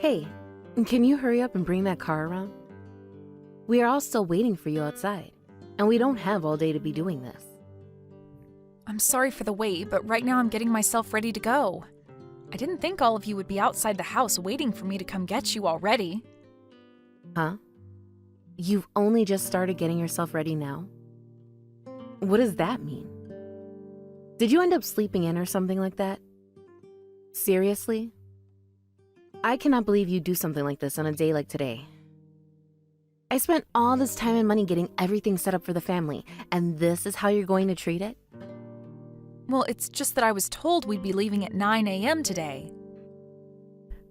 Hey, can you hurry up and bring that car around? We are all still waiting for you outside, and we don't have all day to be doing this. I'm sorry for the wait, but right now I'm getting myself ready to go. I didn't think all of you would be outside the house waiting for me to come get you already. Huh? You've only just started getting yourself ready now? What does that mean? Did you end up sleeping in or something like that? Seriously? I cannot believe you'd do something like this on a day like today. I spent all this time and money getting everything set up for the family, and this is how you're going to treat it? Well, it's just that I was told we'd be leaving at 9 a.m. today.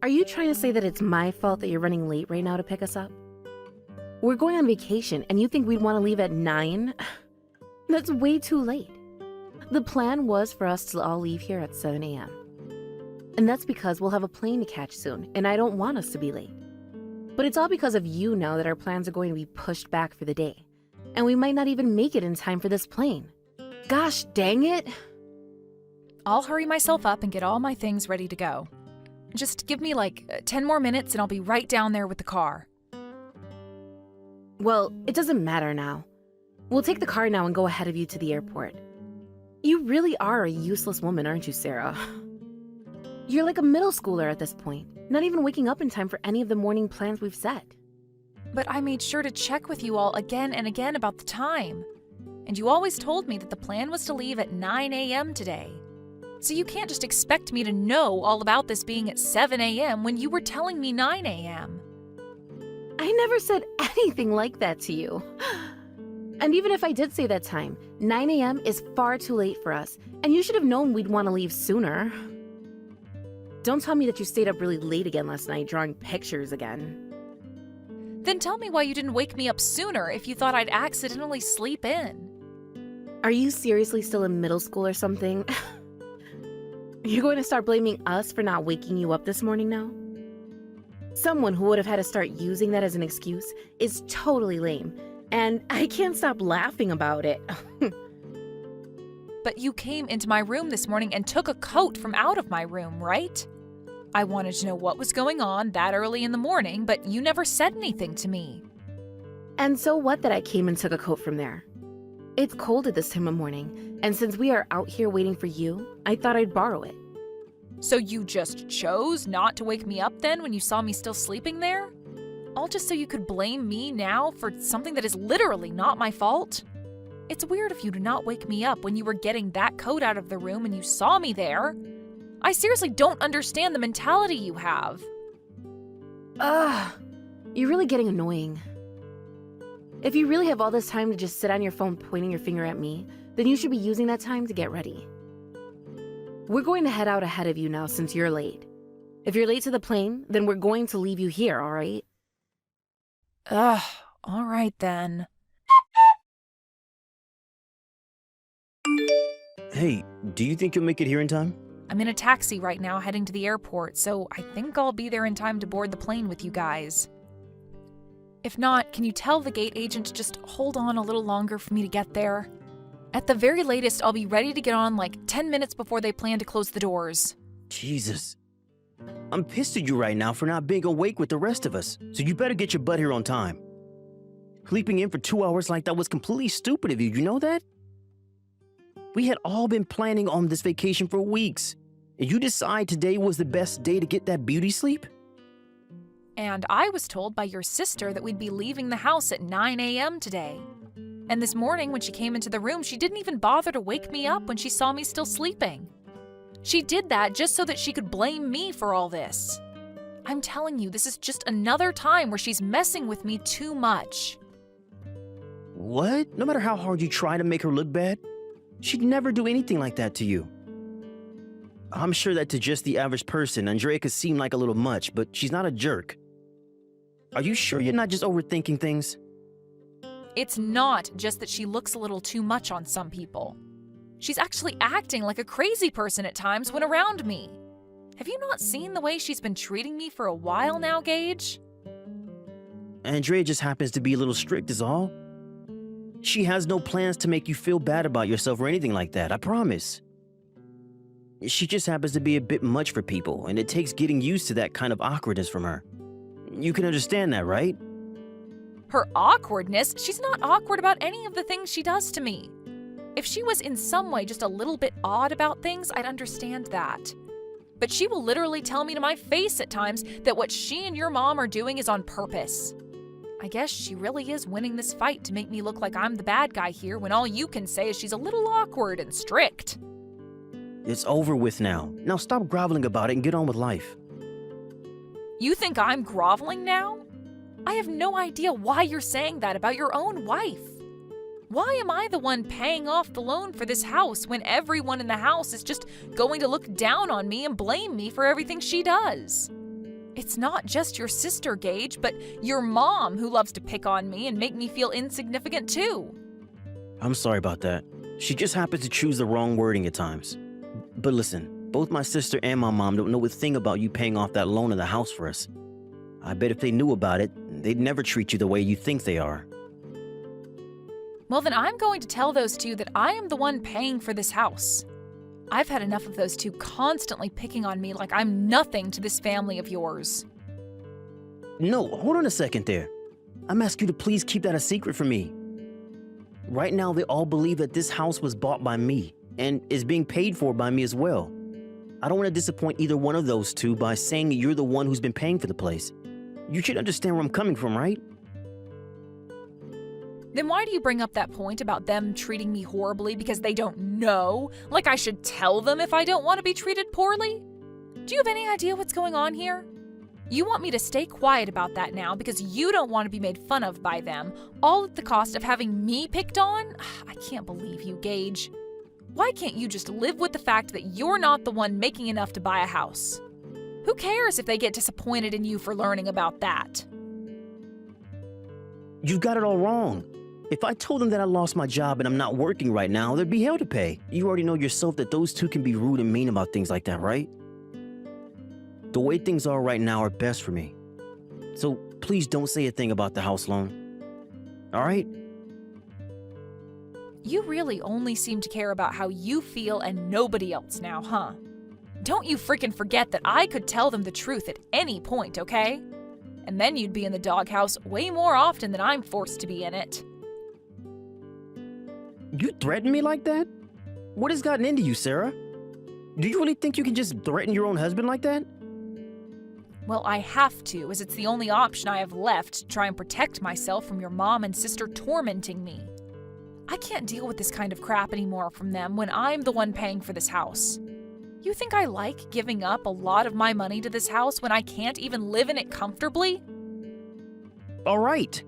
Are you trying to say that it's my fault that you're running late right now to pick us up? We're going on vacation, and you think we'd want to leave at 9? That's way too late. The plan was for us to all leave here at 7 a.m. And that's because we'll have a plane to catch soon, and I don't want us to be late. But it's all because of you now that our plans are going to be pushed back for the day. And we might not even make it in time for this plane. Gosh dang it! I'll hurry myself up and get all my things ready to go. Just give me like 10 more minutes and I'll be right down there with the car. Well, it doesn't matter now. We'll take the car now and go ahead of you to the airport. You really are a useless woman, aren't you, Sarah? You're like a middle schooler at this point, not even waking up in time for any of the morning plans we've set. But I made sure to check with you all again and again about the time. And you always told me that the plan was to leave at 9 a.m. today. So you can't just expect me to know all about this being at 7 a.m. when you were telling me 9 a.m. I never said anything like that to you. And even if I did say that time, 9 a.m. is far too late for us, and you should have known we'd want to leave sooner. Don't tell me that you stayed up really late again last night drawing pictures again. Then tell me why you didn't wake me up sooner if you thought I'd accidentally sleep in. Are you seriously still in middle school or something? You're going to start blaming us for not waking you up this morning now? Someone who would have had to start using that as an excuse is totally lame, and I can't stop laughing about it. But you came into my room this morning and took a coat from out of my room, right? I wanted to know what was going on that early in the morning, but you never said anything to me. And so what that I came and took a coat from there? It's cold at this time of morning, and since we are out here waiting for you, I thought I'd borrow it. So you just chose not to wake me up then when you saw me still sleeping there? All just so you could blame me now for something that is literally not my fault? It's weird of you to not wake me up when you were getting that coat out of the room and you saw me there. I seriously don't understand the mentality you have. Ugh, you're really getting annoying. If you really have all this time to just sit on your phone pointing your finger at me, then you should be using that time to get ready. We're going to head out ahead of you now since you're late. If you're late to the plane, then we're going to leave you here, all right? Ugh, all right then. Hey, do you think you'll make it here in time? I'm in a taxi right now heading to the airport, so I think I'll be there in time to board the plane with you guys. If not, can you tell the gate agent to just hold on a little longer for me to get there? At the very latest, I'll be ready to get on like 10 minutes before they plan to close the doors. Jesus. I'm pissed at you right now for not being awake with the rest of us, so you better get your butt here on time. Sleeping in for 2 hours like that was completely stupid of you, you know that? We had all been planning on this vacation for weeks, and you decide today was the best day to get that beauty sleep? And I was told by your sister that we'd be leaving the house at 9 a.m. today. And this morning when she came into the room, she didn't even bother to wake me up when she saw me still sleeping. She did that just so that she could blame me for all this. I'm telling you, this is just another time where she's messing with me too much. What? No matter how hard you try to make her look bad, she'd never do anything like that to you. I'm sure that to just the average person, Andrea could seem like a little much, but she's not a jerk. Are you sure you're not just overthinking things? It's not just that she looks a little too much on some people. She's actually acting like a crazy person at times when around me. Have you not seen the way she's been treating me for a while now, Gage? Andrea just happens to be a little strict is all. She has no plans to make you feel bad about yourself or anything like that, I promise. She just happens to be a bit much for people, and it takes getting used to that kind of awkwardness from her. You can understand that, right? Her awkwardness? She's not awkward about any of the things she does to me. If she was in some way just a little bit odd about things, I'd understand that. But she will literally tell me to my face at times that what she and your mom are doing is on purpose. I guess she really is winning this fight to make me look like I'm the bad guy here when all you can say is she's a little awkward and strict. It's over with now. Now stop groveling about it and get on with life. You think I'm groveling now? I have no idea why you're saying that about your own wife. Why am I the one paying off the loan for this house when everyone in the house is just going to look down on me and blame me for everything she does? It's not just your sister, Gage, but your mom who loves to pick on me and make me feel insignificant too. I'm sorry about that. She just happens to choose the wrong wording at times. But listen, both my sister and my mom don't know a thing about you paying off that loan of the house for us. I bet if they knew about it, they'd never treat you the way you think they are. Well, then I'm going to tell those two that I am the one paying for this house. I've had enough of those two constantly picking on me like I'm nothing to this family of yours. No, hold on a second there. I'm asking you to please keep that a secret from me. Right now, they all believe that this house was bought by me and is being paid for by me as well. I don't want to disappoint either one of those two by saying you're the one who's been paying for the place. You should understand where I'm coming from, right? Then why do you bring up that point about them treating me horribly because they don't know? Like I should tell them if I don't want to be treated poorly? Do you have any idea what's going on here? You want me to stay quiet about that now because you don't want to be made fun of by them, all at the cost of having me picked on? I can't believe you, Gage. Why can't you just live with the fact that you're not the one making enough to buy a house? Who cares if they get disappointed in you for learning about that? You've got it all wrong. If I told them that I lost my job and I'm not working right now, there'd be hell to pay. You already know yourself that those two can be rude and mean about things like that, right? The way things are right now are best for me. So please don't say a thing about the house loan. All right? You really only seem to care about how you feel and nobody else now, huh? Don't you freaking forget that I could tell them the truth at any point, okay? And then you'd be in the doghouse way more often than I'm forced to be in it. You threaten me like that? What has gotten into you, Sarah? Do you really think you can just threaten your own husband like that? Well, I have to, as it's the only option I have left to try and protect myself from your mom and sister tormenting me. I can't deal with this kind of crap anymore from them when I'm the one paying for this house. You think I like giving up a lot of my money to this house when I can't even live in it comfortably? All right.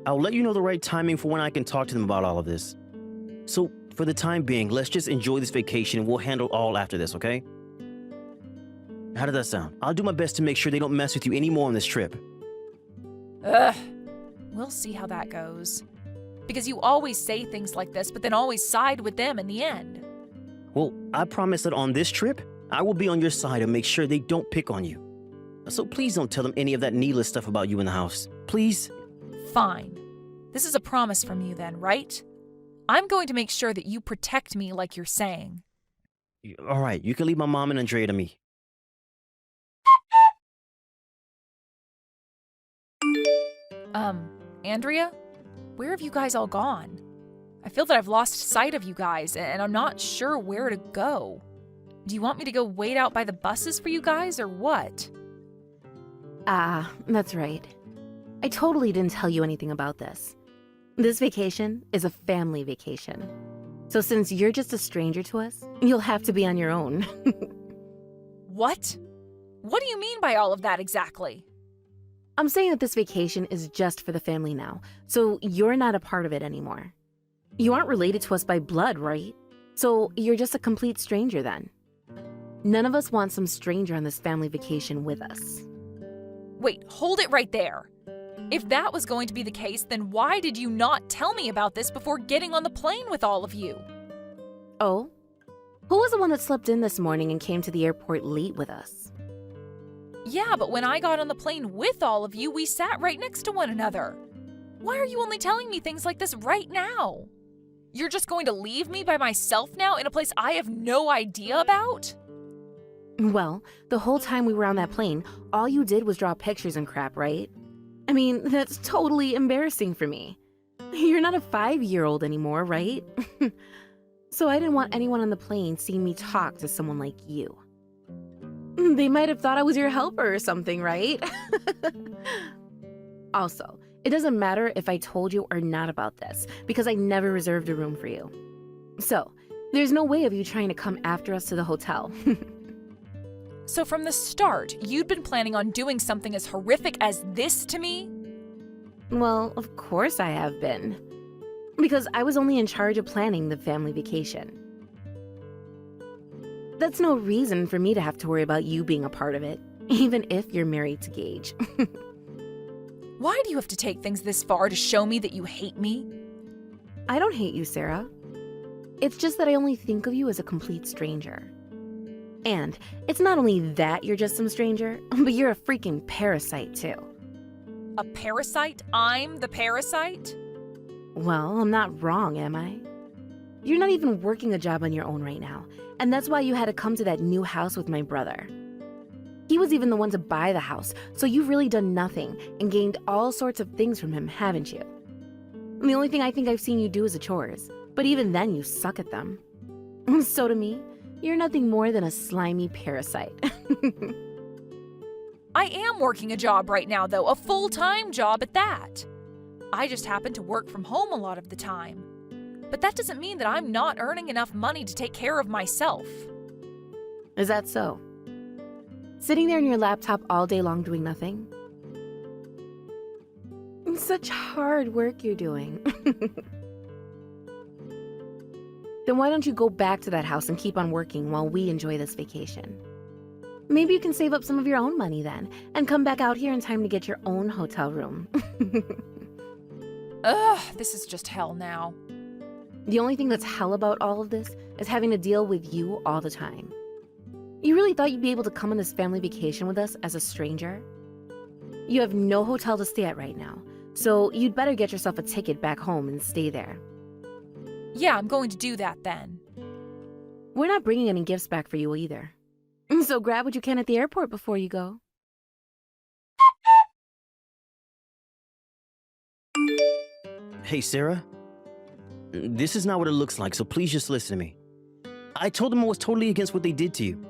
I'll let you know the right timing for when I can talk to them about all of this. So, for the time being, let's just enjoy this vacation and we'll handle all after this, okay? How does that sound? I'll do my best to make sure they don't mess with you anymore on this trip. Ugh. We'll see how that goes. Because you always say things like this, but then always side with them in the end. Well, I promise that on this trip, I will be on your side and make sure they don't pick on you. So please don't tell them any of that needless stuff about you in the house. Please? Fine. This is a promise from you then, right? I'm going to make sure that you protect me like you're saying. All right, you can leave my mom and Andrea to me. Andrea? Where have you guys all gone? I feel that I've lost sight of you guys, and I'm not sure where to go. Do you want me to go wait out by the buses for you guys, or what? That's right. I totally didn't tell you anything about this. This vacation is a family vacation. So since you're just a stranger to us, you'll have to be on your own. What? What do you mean by all of that exactly? I'm saying that this vacation is just for the family now, so you're not a part of it anymore. You aren't related to us by blood, right? So you're just a complete stranger then. None of us want some stranger on this family vacation with us. Wait, hold it right there. If that was going to be the case, then why did you not tell me about this before getting on the plane with all of you? Oh? Who was the one that slept in this morning and came to the airport late with us? Yeah, but when I got on the plane with all of you, we sat right next to one another. Why are you only telling me things like this right now? You're just going to leave me by myself now in a place I have no idea about? Well, the whole time we were on that plane, all you did was draw pictures and crap, right? I mean, that's totally embarrassing for me. You're not a 5-year-old anymore, right? So I didn't want anyone on the plane seeing me talk to someone like you. They might have thought I was your helper or something, right? Also, it doesn't matter if I told you or not about this, because I never reserved a room for you. So, there's no way of you trying to come after us to the hotel. So from the start, you'd been planning on doing something as horrific as this to me? Well, of course I have been. Because I was only in charge of planning the family vacation. That's no reason for me to have to worry about you being a part of it, even if you're married to Gage. Why do you have to take things this far to show me that you hate me? I don't hate you, Sarah. It's just that I only think of you as a complete stranger. And it's not only that you're just some stranger, but you're a freaking parasite too. A parasite? I'm the parasite? Well, I'm not wrong, am I? You're not even working a job on your own right now, and that's why you had to come to that new house with my brother. He was even the one to buy the house, so you've really done nothing and gained all sorts of things from him, haven't you? The only thing I think I've seen you do is the chores, but even then you suck at them. So to me, you're nothing more than a slimy parasite. I am working a job right now, though, a full-time job at that. I just happen to work from home a lot of the time. But that doesn't mean that I'm not earning enough money to take care of myself. Is that so? Sitting there on your laptop all day long doing nothing? Such hard work you're doing. Then why don't you go back to that house and keep on working while we enjoy this vacation? Maybe you can save up some of your own money then, and come back out here in time to get your own hotel room. Ugh, this is just hell now. The only thing that's hell about all of this is having to deal with you all the time. You really thought you'd be able to come on this family vacation with us as a stranger? You have no hotel to stay at right now, so you'd better get yourself a ticket back home and stay there. Yeah, I'm going to do that then. We're not bringing any gifts back for you either. So grab what you can at the airport before you go. Hey, Sarah. This is not what it looks like, so please just listen to me. I told them I was totally against what they did to you,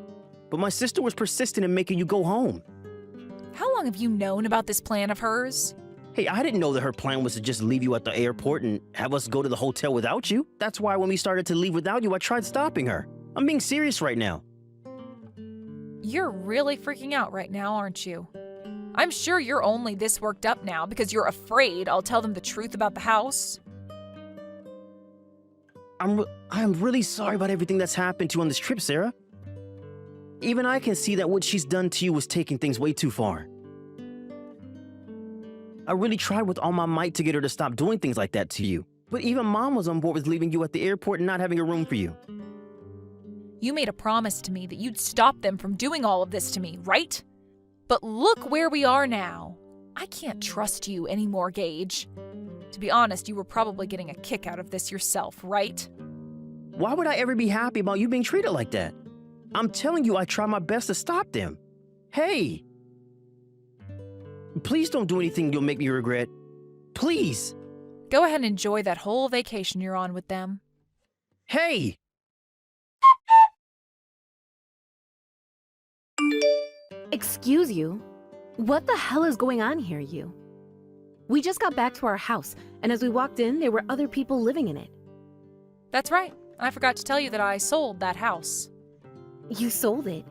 but my sister was persistent in making you go home. How long have you known about this plan of hers? Hey, I didn't know that her plan was to just leave you at the airport and have us go to the hotel without you. That's why when we started to leave without you, I tried stopping her. I'm being serious right now. You're really freaking out right now, aren't you? I'm sure you're only this worked up now because you're afraid I'll tell them the truth about the house. I'm really sorry about everything that's happened to you on this trip, Sarah. Even I can see that what she's done to you was taking things way too far. I really tried with all my might to get her to stop doing things like that to you. But even Mom was on board with leaving you at the airport and not having a room for you. You made a promise to me that you'd stop them from doing all of this to me, right? But look where we are now. I can't trust you anymore, Gage. To be honest, you were probably getting a kick out of this yourself, right? Why would I ever be happy about you being treated like that? I'm telling you, I try my best to stop them. Hey! Please don't do anything you'll make me regret. Please! Go ahead and enjoy that whole vacation you're on with them. Hey! Excuse you? What the hell is going on here, you? We just got back to our house, and as we walked in, there were other people living in it. That's right. I forgot to tell you that I sold that house. You sold it?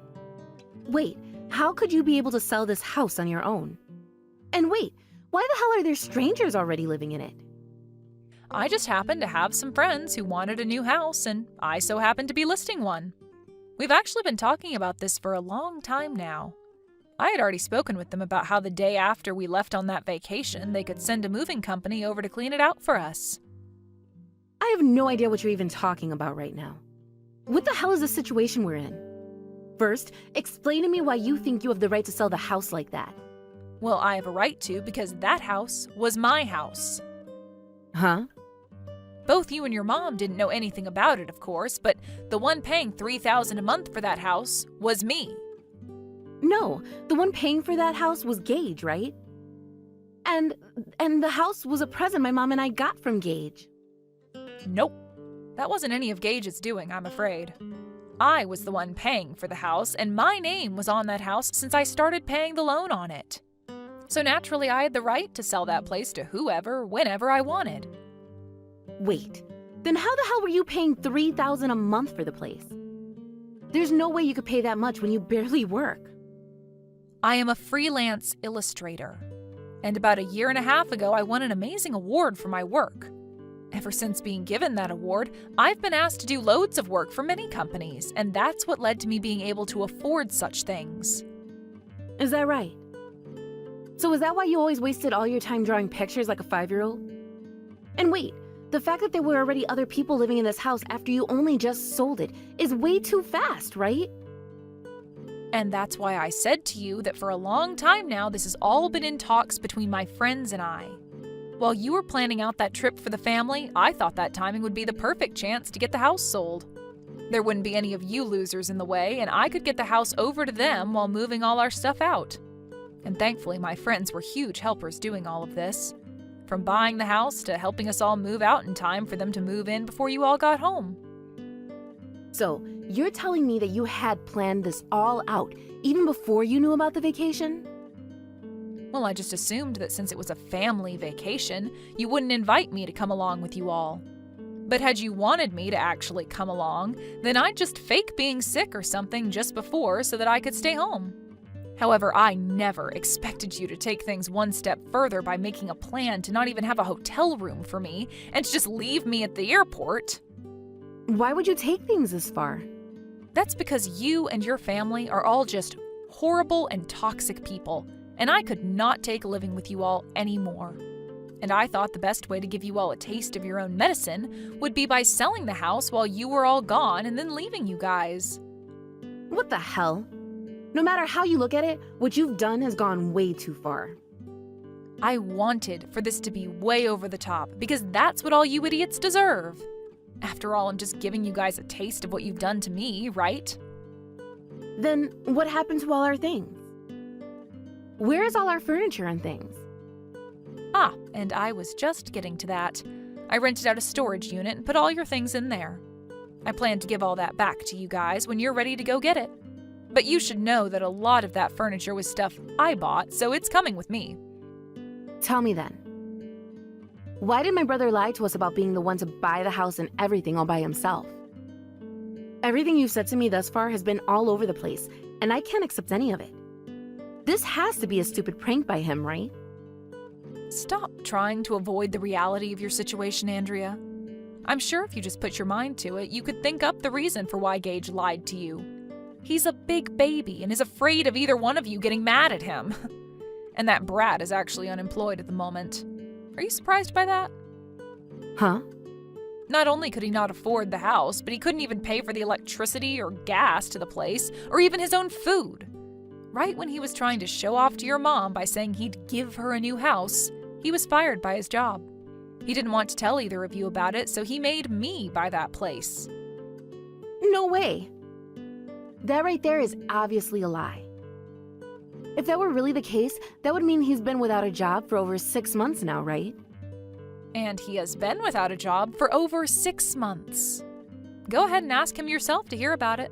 Wait, how could you be able to sell this house on your own? And wait, why the hell are there strangers already living in it? I just happened to have some friends who wanted a new house, and I so happened to be listing one. We've actually been talking about this for a long time now. I had already spoken with them about how the day after we left on that vacation, they could send a moving company over to clean it out for us. I have no idea what you're even talking about right now. What the hell is the situation we're in? First, explain to me why you think you have the right to sell the house like that. Well, I have a right to because that house was my house. Huh? Both you and your mom didn't know anything about it, of course, but the one paying $3,000 a month for that house was me. No, the one paying for that house was Gage, right? And the house was a present my mom and I got from Gage. Nope. That wasn't any of Gage's doing, I'm afraid. I was the one paying for the house, and my name was on that house since I started paying the loan on it. So naturally, I had the right to sell that place to whoever, whenever I wanted. Wait, then how the hell were you paying $3,000 a month for the place? There's no way you could pay that much when you barely work. I am a freelance illustrator. And about a year and a half ago, I won an amazing award for my work. Ever since being given that award, I've been asked to do loads of work for many companies, and that's what led to me being able to afford such things. Is that right? So is that why you always wasted all your time drawing pictures like a 5-year-old? And wait, the fact that there were already other people living in this house after you only just sold it is way too fast, right? And that's why I said to you that for a long time now, this has all been in talks between my friends and I. While you were planning out that trip for the family, I thought that timing would be the perfect chance to get the house sold. There wouldn't be any of you losers in the way, and I could get the house over to them while moving all our stuff out. And thankfully, my friends were huge helpers doing all of this. From buying the house to helping us all move out in time for them to move in before you all got home. So, you're telling me that you had planned this all out even before you knew about the vacation? Well, I just assumed that since it was a family vacation, you wouldn't invite me to come along with you all. But had you wanted me to actually come along, then I'd just fake being sick or something just before so that I could stay home. However, I never expected you to take things one step further by making a plan to not even have a hotel room for me and to just leave me at the airport. Why would you take things this far? That's because you and your family are all just horrible and toxic people, and I could not take living with you all anymore. And I thought the best way to give you all a taste of your own medicine would be by selling the house while you were all gone and then leaving you guys. What the hell? No matter how you look at it, what you've done has gone way too far. I wanted for this to be way over the top because that's what all you idiots deserve. After all, I'm just giving you guys a taste of what you've done to me, right? Then what happened to all our things? Where is all our furniture and things? Ah, and I was just getting to that. I rented out a storage unit and put all your things in there. I plan to give all that back to you guys when you're ready to go get it. But you should know that a lot of that furniture was stuff I bought, so it's coming with me. Tell me then. Why did my brother lie to us about being the one to buy the house and everything all by himself? Everything you've said to me thus far has been all over the place, and I can't accept any of it. This has to be a stupid prank by him, right? Stop trying to avoid the reality of your situation, Andrea. I'm sure if you just put your mind to it, you could think up the reason for why Gage lied to you. He's a big baby and is afraid of either one of you getting mad at him. And that brat is actually unemployed at the moment. Are you surprised by that? Huh? Not only could he not afford the house, but he couldn't even pay for the electricity or gas to the place, or even his own food. Right when he was trying to show off to your mom by saying he'd give her a new house, he was fired by his job. He didn't want to tell either of you about it, so he made me buy that place. No way. That right there is obviously a lie. If that were really the case, that would mean he's been without a job for over 6 months now, right? And he has been without a job for over 6 months. Go ahead and ask him yourself to hear about it.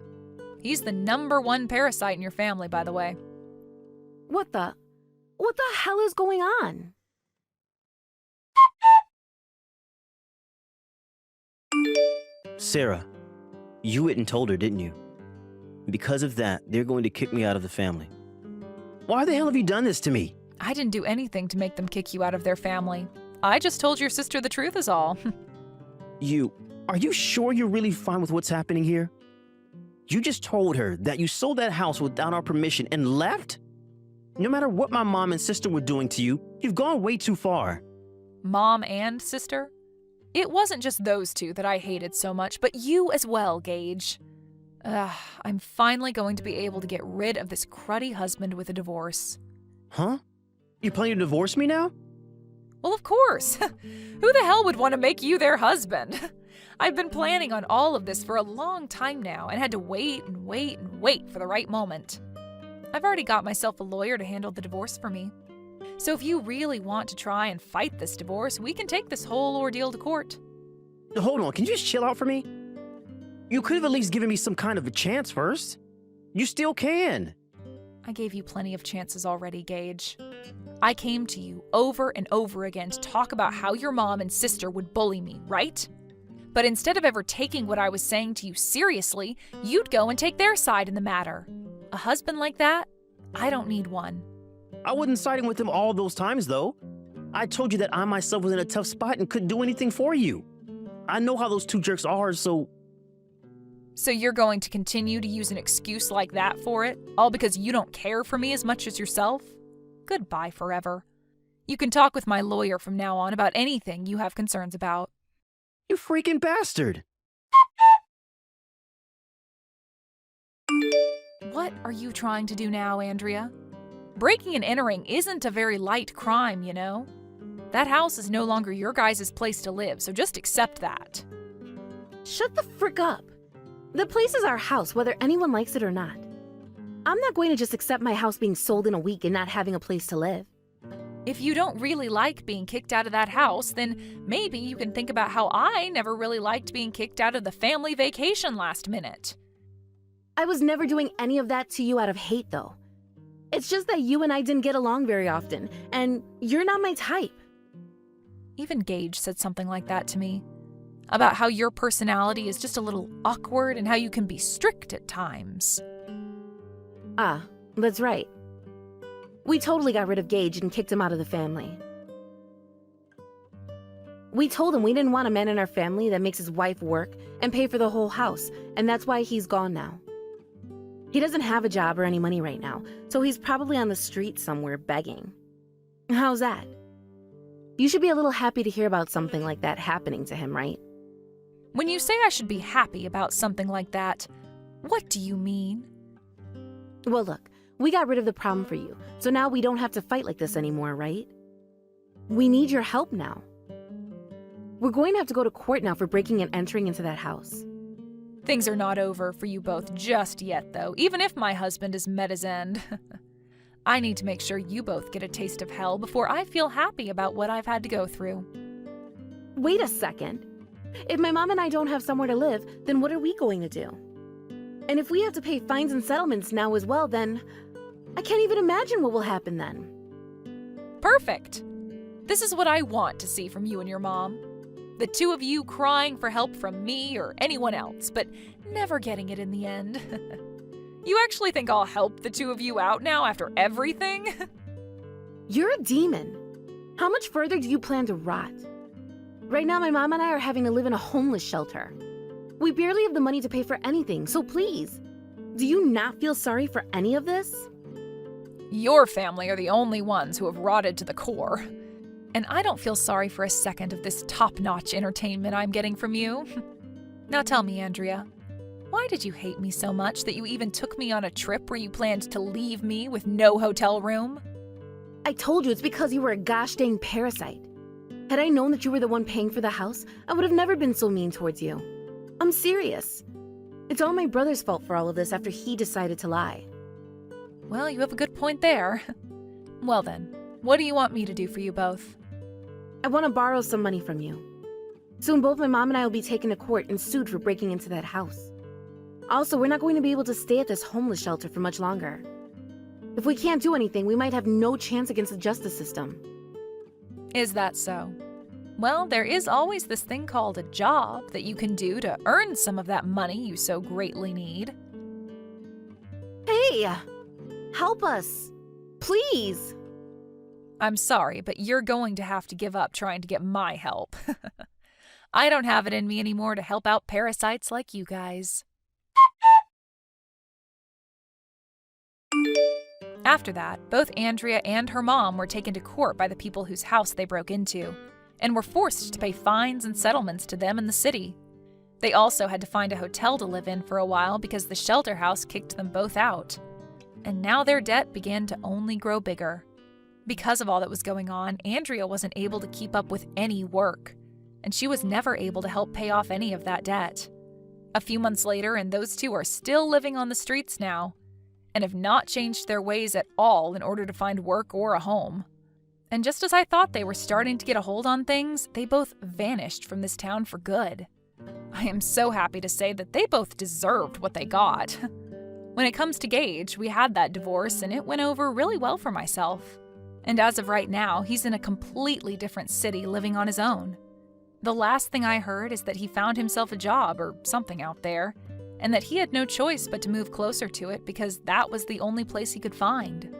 He's the #1 parasite in your family, by the way. What the hell is going on? Sarah, you went and told her, didn't you? Because of that, they're going to kick me out of the family. Why the hell have you done this to me? I didn't do anything to make them kick you out of their family. I just told your sister the truth is all. Are you sure you're really fine with what's happening here? You just told her that you sold that house without our permission and left? No matter what my mom and sister were doing to you, you've gone way too far. Mom and sister? It wasn't just those two that I hated so much, but you as well, Gage. I'm finally going to be able to get rid of this cruddy husband with a divorce. Huh? You planning to divorce me now? Well, of course. Who the hell would want to make you their husband? I've been planning on all of this for a long time now and had to wait and wait and wait for the right moment. I've already got myself a lawyer to handle the divorce for me. So if you really want to try and fight this divorce, we can take this whole ordeal to court. Hold on, can you just chill out for me? You could have at least given me some kind of a chance first. You still can. I gave you plenty of chances already, Gage. I came to you over and over again to talk about how your mom and sister would bully me, right? But instead of ever taking what I was saying to you seriously, you'd go and take their side in the matter. A husband like that? I don't need one. I wasn't siding with him all those times, though. I told you that I myself was in a tough spot and couldn't do anything for you. I know how those two jerks are, so... So you're going to continue to use an excuse like that for it? All because you don't care for me as much as yourself? Goodbye forever. You can talk with my lawyer from now on about anything you have concerns about. You freaking bastard! What are you trying to do now, Andrea? Breaking and entering isn't a very light crime, you know? That house is no longer your guys' place to live, so just accept that. Shut the frick up. The place is our house, whether anyone likes it or not. I'm not going to just accept my house being sold in a week and not having a place to live. If you don't really like being kicked out of that house, then maybe you can think about how I never really liked being kicked out of the family vacation last minute. I was never doing any of that to you out of hate, though. It's just that you and I didn't get along very often, and you're not my type. Even Gage said something like that to me. About how your personality is just a little awkward and how you can be strict at times. Ah, that's right. We totally got rid of Gage and kicked him out of the family. We told him we didn't want a man in our family that makes his wife work and pay for the whole house, and that's why he's gone now. He doesn't have a job or any money right now, so he's probably on the street somewhere begging. How's that? You should be a little happy to hear about something like that happening to him, right? When you say I should be happy about something like that, what do you mean? Well, look, we got rid of the problem for you, so now we don't have to fight like this anymore, right? We need your help now. We're going to have to go to court now for breaking and entering into that house. Things are not over for you both just yet, though, even if my husband has met his end. I need to make sure you both get a taste of hell before I feel happy about what I've had to go through. Wait a second. If my mom and I don't have somewhere to live, then what are we going to do? And if we have to pay fines and settlements now as well, then I can't even imagine what will happen then. Perfect. This is what I want to see from you and your mom. The two of you crying for help from me or anyone else, but never getting it in the end. You actually think I'll help the two of you out now after everything? You're a demon. How much further do you plan to rot? Right now, my mom and I are having to live in a homeless shelter. We barely have the money to pay for anything, so please, do you not feel sorry for any of this? Your family are the only ones who have rotted to the core. And I don't feel sorry for a second of this top-notch entertainment I'm getting from you. Now tell me, Andrea, why did you hate me so much that you even took me on a trip where you planned to leave me with no hotel room? I told you it's because you were a gosh dang parasite. Had I known that you were the one paying for the house, I would have never been so mean towards you. I'm serious. It's all my brother's fault for all of this after he decided to lie. Well, you have a good point there. Well then, what do you want me to do for you both? I want to borrow some money from you. Soon both my mom and I will be taken to court and sued for breaking into that house. Also, we're not going to be able to stay at this homeless shelter for much longer. If we can't do anything, we might have no chance against the justice system. Is that so? Well, there is always this thing called a job that you can do to earn some of that money you so greatly need. Hey! Help us! Please! I'm sorry, but you're going to have to give up trying to get my help. I don't have it in me anymore to help out parasites like you guys. After that, both Andrea and her mom were taken to court by the people whose house they broke into, and were forced to pay fines and settlements to them in the city. They also had to find a hotel to live in for a while because the shelter house kicked them both out. And now their debt began to only grow bigger. Because of all that was going on, Andrea wasn't able to keep up with any work, and she was never able to help pay off any of that debt. A few months later, and those two are still living on the streets now, and have not changed their ways at all in order to find work or a home. And just as I thought they were starting to get a hold on things, they both vanished from this town for good. I am so happy to say that they both deserved what they got. When it comes to Gage, we had that divorce and it went over really well for myself. And as of right now, he's in a completely different city living on his own. The last thing I heard is that he found himself a job or something out there, and that he had no choice but to move closer to it because that was the only place he could find.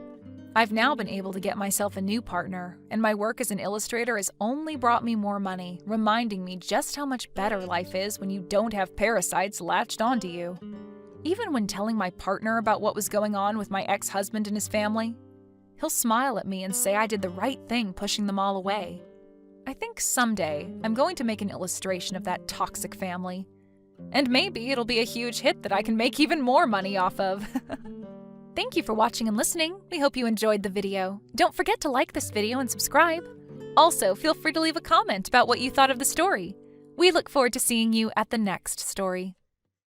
I've now been able to get myself a new partner, and my work as an illustrator has only brought me more money, reminding me just how much better life is when you don't have parasites latched onto you. Even when telling my partner about what was going on with my ex-husband and his family, he'll smile at me and say I did the right thing pushing them all away. I think someday I'm going to make an illustration of that toxic family. And maybe it'll be a huge hit that I can make even more money off of. Thank you for watching and listening. We hope you enjoyed the video. Don't forget to like this video and subscribe. Also, feel free to leave a comment about what you thought of the story. We look forward to seeing you at the next story.